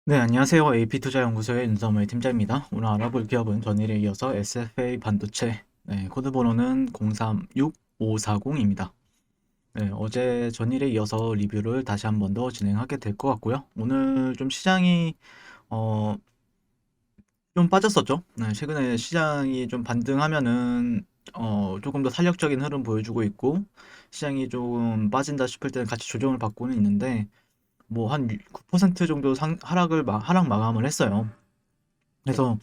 네, 안녕하세요. AP투자연구소의 윤성의 팀장입니다. 오늘 알아볼 기업은 전일에 이어서 SFA 반도체, 코드 번호는 036540입니다. 네, 어제 전일에 이어서 리뷰를 다시 한 번 더 진행하게 될 것 같고요. 오늘 좀 시장이 어, 좀 빠졌었죠. 네, 최근에 시장이 좀 반등하면은 조금 더 탄력적인 흐름 보여주고 있고, 시장이 좀 빠진다 싶을 때는 같이 조정을 받고는 있는데, 뭐 한 9% 정도 하락 마감을 했어요. 그래서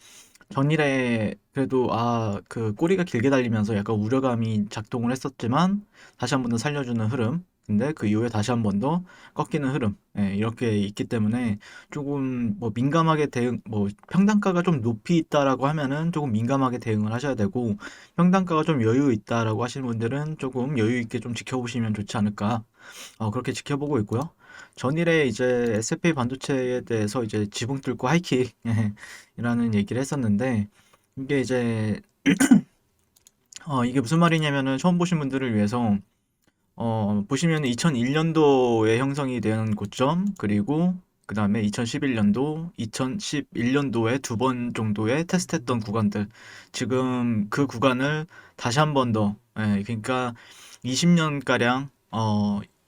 전일에 그래도 그 꼬리가 길게 달리면서 약간 우려감이 작동을 했었지만 다시 한 번 더 살려주는 흐름. 근데 그 이후에 다시 한 번 더 꺾이는 흐름. 이렇게 있기 때문에 조금 뭐 민감하게 뭐 평단가가 좀 높이 있다라고 하면은 조금 민감하게 대응을 하셔야 되고, 평단가가 좀 여유 있다라고 하시는 분들은 조금 여유 있게 좀 지켜보시면 좋지 않을까. 그렇게 지켜보고 있고요. 전일에 이제 SFA 반도체에 대해서 이제 지붕 뚫고 하이킥 이라는 얘기를 했었는데, 이게 이제 이게 무슨 말이냐면은 처음 보신 분들을 위해서 보시면 2001년도에 형성이 된 고점, 그리고 그 다음에 2011년도, 2011년도에 두 번 정도의 테스트했던 구간들, 지금 그 구간을 다시 한 번 더, 그러니까 20년가량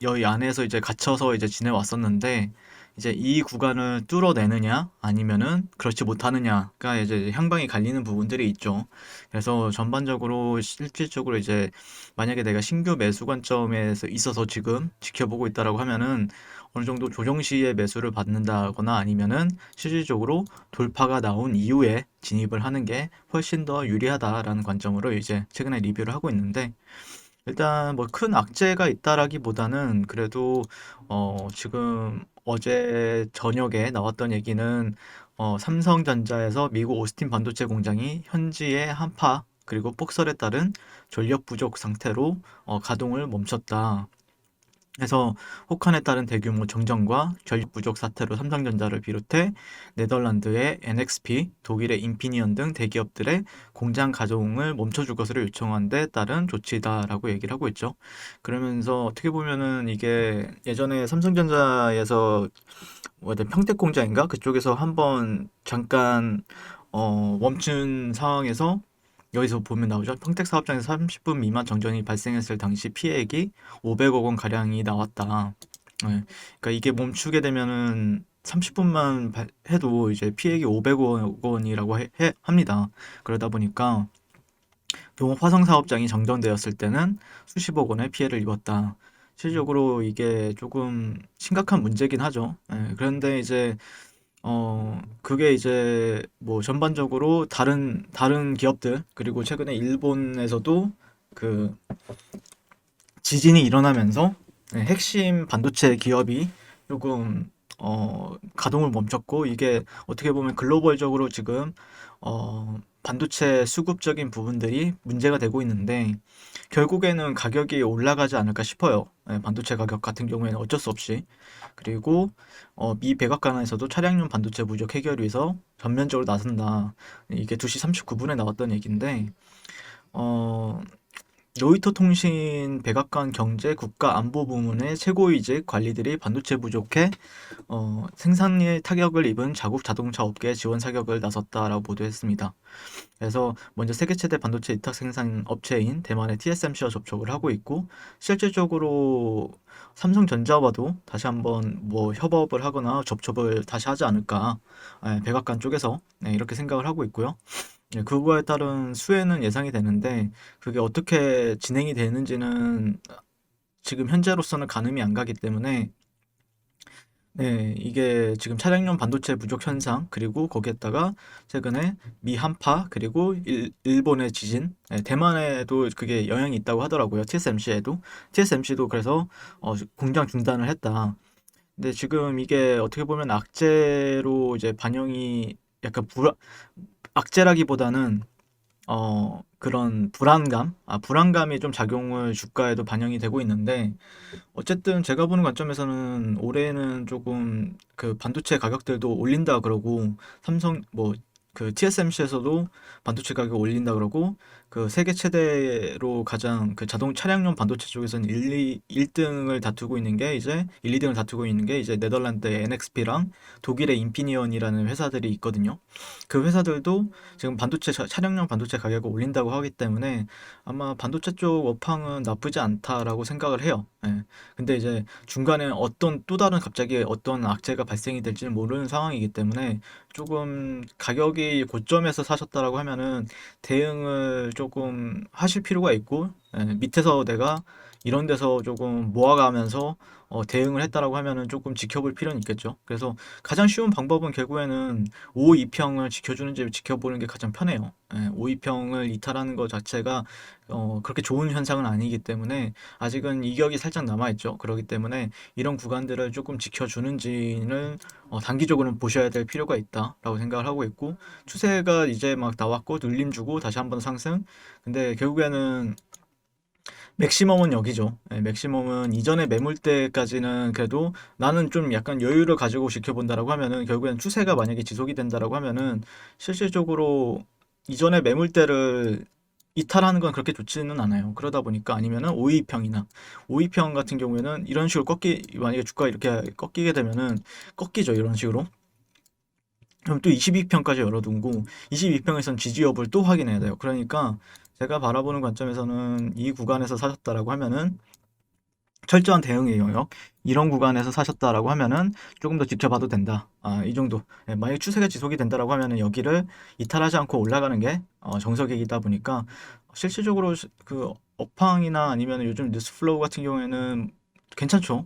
여기 안에서 이제 갇혀서 이제 지내왔었는데, 이제 이 구간을 뚫어내느냐 아니면은 그렇지 못하느냐가 이제 향방이 갈리는 부분들이 있죠. 그래서 전반적으로 실질적으로 이제 만약에 내가 신규 매수 관점에서 있어서 지금 지켜보고 있다라고 하면은 어느 정도 조정 시에 매수를 받는다거나 아니면은 실질적으로 돌파가 나온 이후에 진입을 하는 게 훨씬 더 유리하다라는 관점으로 이제 최근에 리뷰를 하고 있는데, 일단 뭐 큰 악재가 있다라기보다는 그래도 지금 어제 저녁에 나왔던 얘기는 삼성전자에서 미국 오스틴 반도체 공장이 현지의 한파 그리고 폭설에 따른 전력 부족 상태로 가동을 멈췄다. 해서 혹한에 따른 대규모 정전과 전력 부족 사태로 삼성전자를 비롯해 네덜란드의 NXP, 독일의 인피니언 등 대기업들의 공장 가동을 멈춰줄 것을 요청한 데 따른 조치다라고 얘기를 하고 있죠. 그러면서 어떻게 보면은 이게 예전에 삼성전자에서 평택 공장인가? 그쪽에서 한번 잠깐 멈춘 상황에서, 여기서 보면 나오죠. 평택 사업장에서 30분 미만 정전이 발생했을 당시 피해액이 500억 원 가량이 나왔다. 그러니까 이게 멈추게 되면은 30분만 해도 이제 피해액이 500억 원이라고 합니다. 그러다 보니까 동업 화성 사업장이 정전되었을 때는 수십억 원의 피해를 입었다. 실질적으로 이게 조금 심각한 문제긴 하죠. 그런데 이제 그게 이제 뭐 전반적으로 다른 기업들, 그리고 최근에 일본에서도 그 지진이 일어나면서 핵심 반도체 기업이 조금 가동을 멈췄고, 이게 어떻게 보면 글로벌적으로 지금 반도체 수급적인 부분들이 문제가 되고 있는데, 결국에는 가격이 올라가지 않을까 싶어요. 반도체 가격 같은 경우에는 어쩔 수 없이. 그리고 미 백악관에서도 차량용 반도체 부족 해결 위해서 전면적으로 나선다. 이게 2시 39분에 나왔던 얘기인데, 어, 로이터 통신 백악관 경제 국가 안보 부문의 최고위직 관리들이 반도체 부족해 생산에 타격을 입은 자국 자동차 업계 지원 사격을 나섰다라고 보도했습니다. 그래서 먼저 세계 최대 반도체 위탁 생산 업체인 대만의 TSMC와 접촉을 하고 있고, 실질적으로 삼성전자와도 다시 한번 뭐 협업을 하거나 접촉을 다시 하지 않을까, 백악관 쪽에서 이렇게 생각을 하고 있고요. 그거에 따른 수혜는 예상이 되는데, 그게 어떻게 진행이 되는지는 지금 현재로서는 가늠이 안 가기 때문에, 이게 지금 차량용 반도체 부족 현상, 그리고 거기에다가 최근에 미 한파, 그리고 일본의 지진, 대만에도 그게 영향이 있다고 하더라고요. TSMC에도. TSMC도 그래서 공장 중단을 했다. 근데 지금 이게 어떻게 보면 악재로 이제 반영이, 약간 악재라기보다는 그런 불안감이 좀 작용을 주가에도 반영이 되고 있는데, 어쨌든 제가 보는 관점에서는 올해는 조금 그 반도체 가격들도 올린다 그러고, 삼성 뭐 그 TSMC에서도 반도체 가격 올린다 그러고, 그 세계 최대로 가장 그 자동 차량용 반도체 쪽에서는 1등을 다투고 있는 게 이제 1, 2등을 다투고 있는 게 이제 네덜란드의 NXP랑 독일의 인피니언이라는 회사들이 있거든요. 그 회사들도 지금 차량용 반도체 가격을 올린다고 하기 때문에 아마 반도체 쪽 업황은 나쁘지 않다라고 생각을 해요. 예. 근데 이제 중간에 어떤 또 다른 갑자기 어떤 악재가 발생이 될지는 모르는 상황이기 때문에 조금 가격이 고점에서 사셨다라고 하면은 대응을 조금 하실 필요가 있고, 밑에서 내가 이런 데서 조금 모아가면서 대응을 했다라고 하면은 조금 지켜볼 필요는 있겠죠. 그래서 가장 쉬운 방법은 결국에는 5-2평을 지켜주는지 지켜보는 게 가장 편해요. 5-2평을 이탈하는 것 자체가 그렇게 좋은 현상은 아니기 때문에 아직은 이격이 살짝 남아있죠. 그렇기 때문에 이런 구간들을 조금 지켜주는지는 단기적으로는 보셔야 될 필요가 있다라고 생각을 하고 있고, 추세가 이제 막 나왔고 눌림 주고 다시 한번 상승. 근데 결국에는 맥시멈은 여기죠. 맥시멈은 이전에 매물대까지는 그래도 나는 좀 약간 여유를 가지고 지켜본다라고 하면은 결국에는 추세가 만약에 지속이 된다라고 하면은 실질적으로 이전에 매물대를 이탈하는 건 그렇게 좋지는 않아요. 그러다 보니까 아니면은 5-2평이나 5-2평 같은 경우에는 이런 식으로 만약에 주가 이렇게 꺾이게 되면은 꺾이죠. 이런 식으로. 그럼 또 22평까지 열어두고 22평에선 지지 여부를 또 확인해야 돼요. 그러니까 제가 바라보는 관점에서는 이 구간에서 사셨다라고 하면은 철저한 대응의 영역, 이런 구간에서 사셨다라고 하면은 조금 더 지켜봐도 된다. 이 정도. 만약 추세가 지속이 된다라고 하면은 여기를 이탈하지 않고 올라가는 게 정석이다 보니까 실질적으로 그 업황이나 아니면 요즘 뉴스 플로우 같은 경우에는 괜찮죠.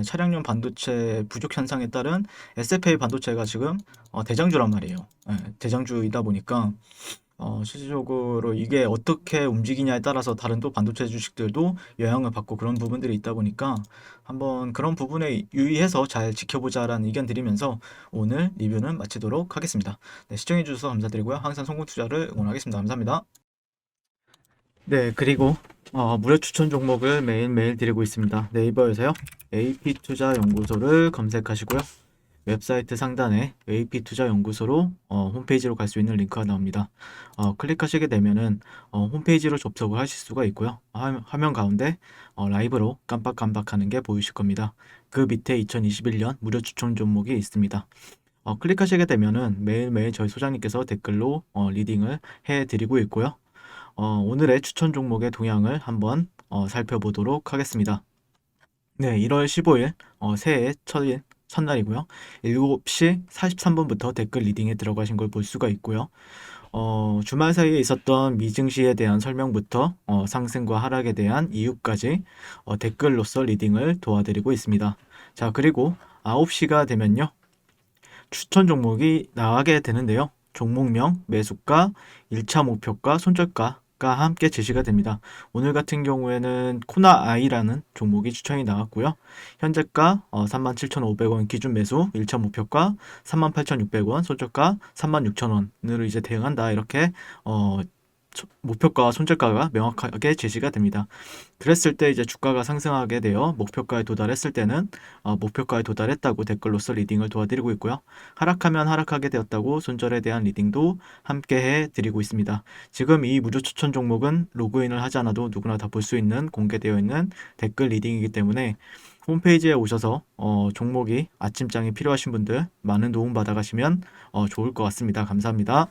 차량용 반도체 부족 현상에 따른 SFA 반도체가 지금 대장주란 말이에요. 대장주이다 보니까 실질적으로 이게 어떻게 움직이냐에 따라서 다른 또 반도체 주식들도 영향을 받고 그런 부분들이 있다 보니까 한번 그런 부분에 유의해서 잘 지켜보자라는 의견 드리면서 오늘 리뷰는 마치도록 하겠습니다. 네, 시청해 주셔서 감사드리고요. 항상 성공 투자를 응원하겠습니다. 감사합니다. 네, 그리고 무료 추천 종목을 매일매일 드리고 있습니다. 네이버에서요. AP투자연구소를 검색하시고요. 웹사이트 상단에 AP투자연구소로 홈페이지로 갈 수 있는 링크가 나옵니다. 클릭하시게 되면은 홈페이지로 접속을 하실 수가 있고요. 화면 가운데 라이브로 깜빡깜빡하는 게 보이실 겁니다. 그 밑에 2021년 무료 추천 종목이 있습니다. 클릭하시게 되면은 매일매일 저희 소장님께서 댓글로 리딩을 해드리고 있고요. 오늘의 추천 종목의 동향을 한번 살펴보도록 하겠습니다. 네, 1월 15일 새해 첫날이고요. 7시 43분부터 댓글 리딩에 들어가신 걸 볼 수가 있고요. 주말 사이에 있었던 미증시에 대한 설명부터 상승과 하락에 대한 이유까지 댓글로서 리딩을 도와드리고 있습니다. 자, 그리고 9시가 되면요. 추천 종목이 나가게 되는데요. 종목명, 매수가, 1차 목표가, 손절가가 함께 제시가 됩니다. 오늘 같은 경우에는 코나아이라는 종목이 추천이 나왔고요. 현재가 37,500원 기준 매수, 1차 목표가 38,600원, 손절가 36,000원으로 이제 대응한다. 이렇게 목표가와 손절가가 명확하게 제시가 됩니다. 그랬을 때 이제 주가가 상승하게 되어 목표가에 도달했을 때는 목표가에 도달했다고 댓글로서 리딩을 도와드리고 있고요. 하락하면 하락하게 되었다고 손절에 대한 리딩도 함께 해드리고 있습니다. 지금 이 무료 추천 종목은 로그인을 하지 않아도 누구나 다 볼 수 있는 공개되어 있는 댓글 리딩이기 때문에 홈페이지에 오셔서 종목이 아침장이 필요하신 분들 많은 도움 받아가시면 좋을 것 같습니다. 감사합니다.